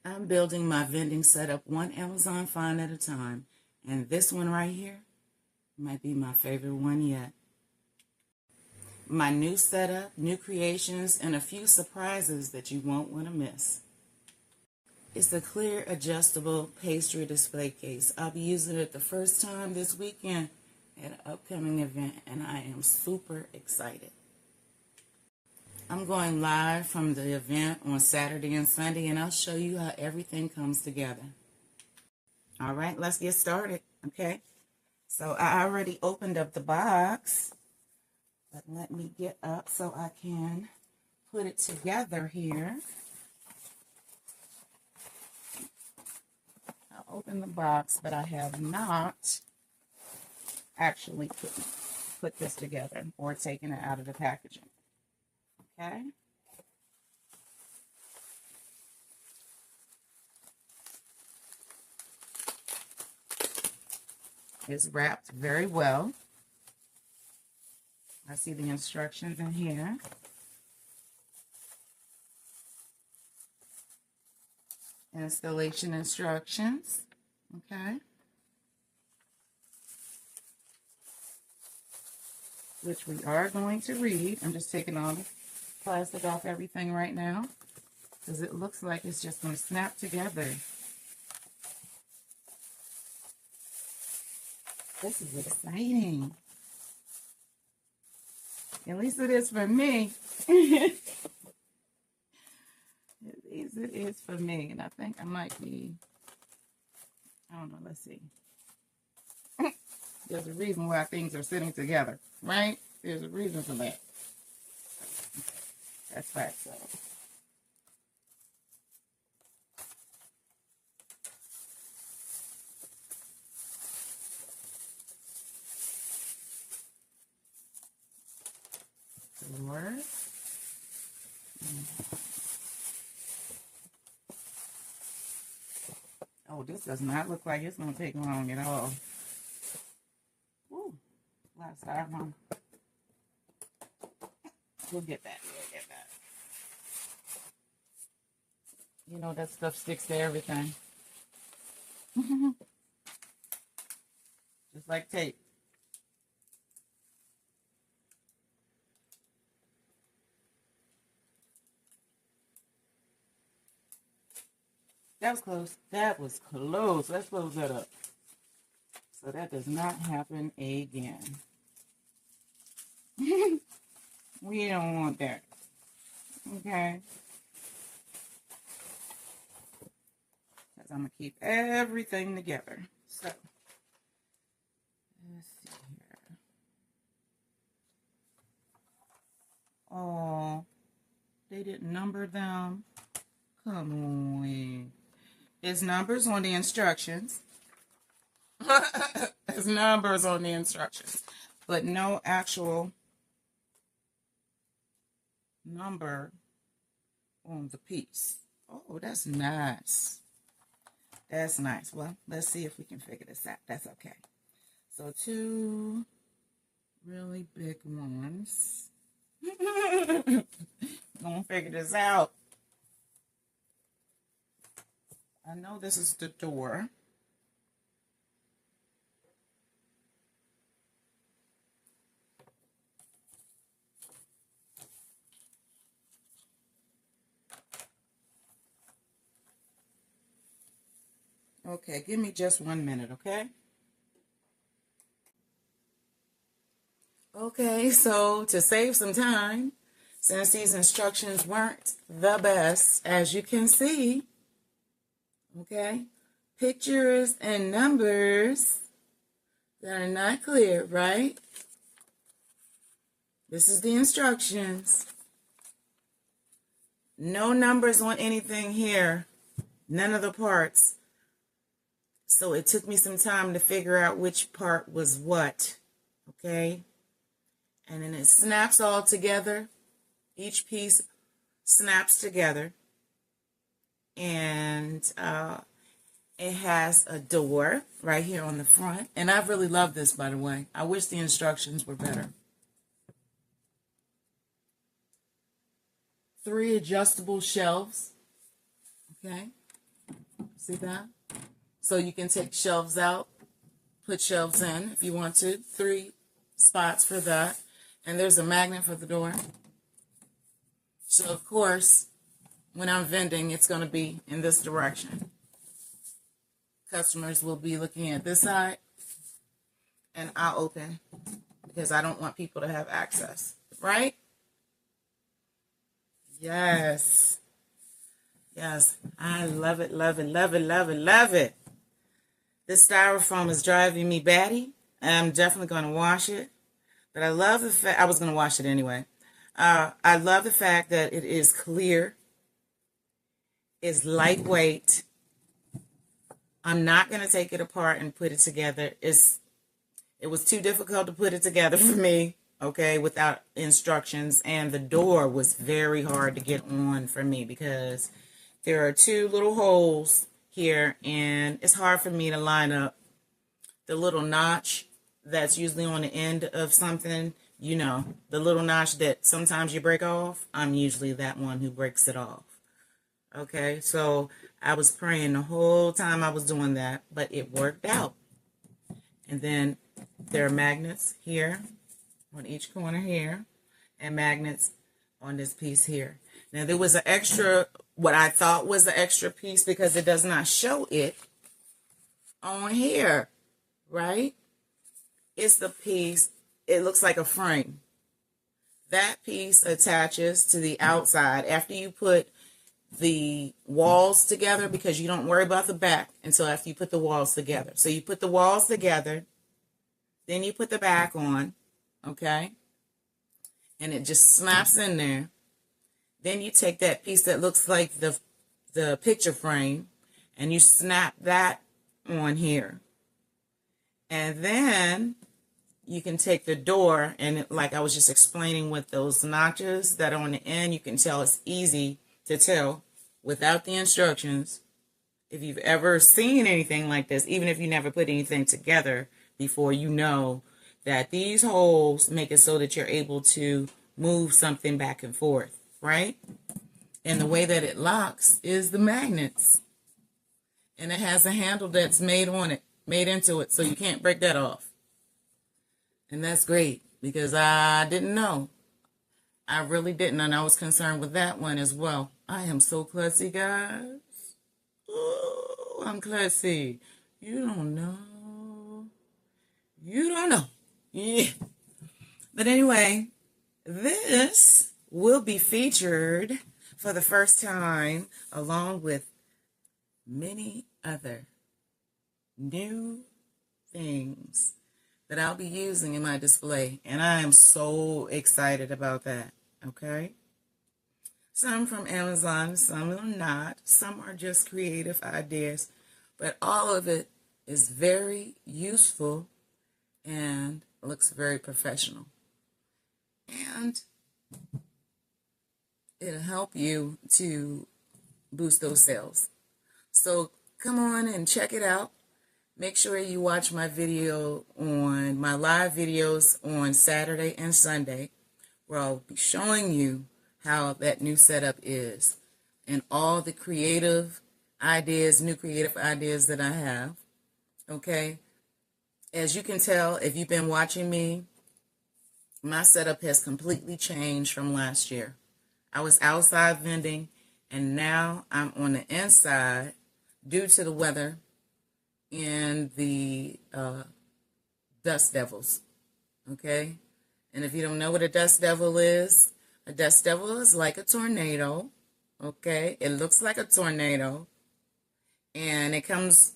I'm building my vending setup one Amazon find at a time, and this one right here might be my favorite one yet. My new setup, new creations, and a few surprises that you won't want to miss. It's a clear adjustable pastry display case. I'll be using it the first time this weekend at an upcoming event, and I am super excited. I'm going live from the event on Saturday and Sunday, and I'll show you how everything comes together. All right, let's get started, okay? So I already opened up the box, but let me get up so I can put it together here. I'll open the box, but I have not actually put this together or taken it out of the packaging, okay? It's wrapped very well. I see the instructions in here. Installation instructions, okay? Which we are going to read. I'm just taking all the plastic off everything right now because it looks like it's just going to snap together. This is exciting. At least it is for me. At least it is for me. And I think I might be, I don't know, let's see. There's a reason why things are sitting together, right? There's a reason for that. That's fact, so. Door. Oh, this does not look like it's going to take long at all. Ooh, a lot of styrofoam. We'll get that. We'll get that. You know, that stuff sticks to everything. Just like tape. That was close. That was close. Let's close that up. So that does not happen again. We don't want that. Okay. Because I'm going to keep everything together. So, let's see here. Oh, they didn't number them. Come on. It's numbers on the instructions. It's numbers on the instructions, but no actual number on the piece. Oh, that's nice. That's nice. Well, let's see if we can figure this out. That's okay. So 2 really big ones. Gonna figure this out. I know this is the door. Okay, give me just 1 minute, okay? Okay, so to save some time, since these instructions weren't the best, as you can see, okay, pictures and numbers that are not clear, right? This is the instructions. No numbers on anything here, none of the parts. So it took me some time to figure out which part was what, okay? And then it snaps all together. Each piece snaps together. And it has a door right here on the front. And I really love this, by the way. I wish the instructions were better. 3 adjustable shelves. Okay. See that? So you can take shelves out, put shelves in if you want to. 3 spots for that. And there's a magnet for the door. So of course, when I'm vending, it's going to be in this direction. Customers will be looking at this side, and I'll open because I don't want people to have access, right? Yes. Yes. I love it, love it, love it, love it, love it. This styrofoam is driving me batty. I'm definitely going to wash it. But I love the fact, I was going to wash it anyway. I love the fact that it is clear. It's lightweight. I'm not going to take it apart and put it together. It was too difficult to put it together for me, okay, without instructions. And the door was very hard to get on for me because there are 2 little holes here, and it's hard for me to line up the little notch that's usually on the end of something. You know, the little notch that sometimes you break off. I'm usually that one who breaks it off. Okay, so I was praying the whole time I was doing that, but it worked out. And then there are magnets here on each corner here, and magnets on this piece here. Now there was an extra, what I thought was the extra piece, because it does not show it on here, right? It's the piece, it looks like a frame. That piece attaches to the outside after you put the walls together, because you don't worry about the back until after you put the walls together. So you put the walls together, then you put the back on, okay? And it just snaps in there. Then you take that piece that looks like the picture frame, and you snap that on here. And then you can take the door, and like I was just explaining with those notches that are on the end, you can tell it's easy to tell without the instructions. If you've ever seen anything like this, even if you never put anything together before, you know that these holes make it so that you're able to move something back and forth, right? And the way that it locks is the magnets. And it has a handle that's made into it, so you can't break that off. And that's great, because I didn't know. I really didn't, and I was concerned with that one as well. I am so klutzy, guys. Oh, I'm klutzy. You don't know. You don't know. Yeah. But anyway, this will be featured for the first time along with many other new things that I'll be using in my display, and I am so excited about that, okay? Some from Amazon, some are not, some are just creative ideas, but all of it is very useful and looks very professional. And it'll help you to boost those sales. So come on and check it out. Make sure you watch my video on my live videos on Saturday and Sunday, where I'll be showing you how that new setup is and all the creative ideas, new creative ideas that I have. Okay. As you can tell, if you've been watching me, my setup has completely changed from last year. I was outside vending, and now I'm on the inside due to the weather and the dust devils, okay? And if you don't know what a dust devil is like a tornado, okay? It looks like a tornado, and it comes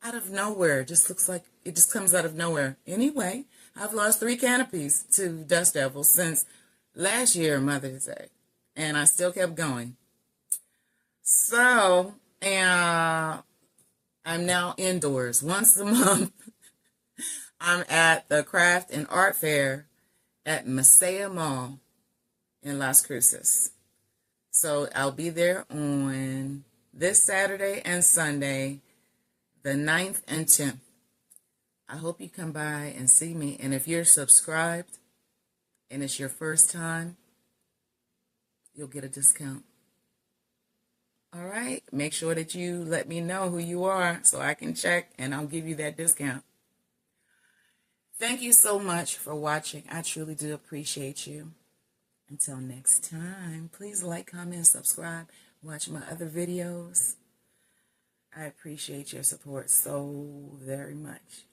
out of nowhere. It just comes out of nowhere. Anyway, I've lost 3 canopies to dust devils since last year, Mother's Day, and I still kept going. So, I'm now indoors once a month. I'm at the Craft and Art Fair at Mesilla Mall in Las Cruces. So I'll be there on this Saturday and Sunday, the 9th and 10th. I hope you come by and see me. And if you're subscribed and it's your first time, you'll get a discount. All right. Make sure that you let me know who you are so I can check and I'll give you that discount. Thank you so much for watching. I truly do appreciate you. Until next time, please like, comment, subscribe, watch my other videos. I appreciate your support so very much.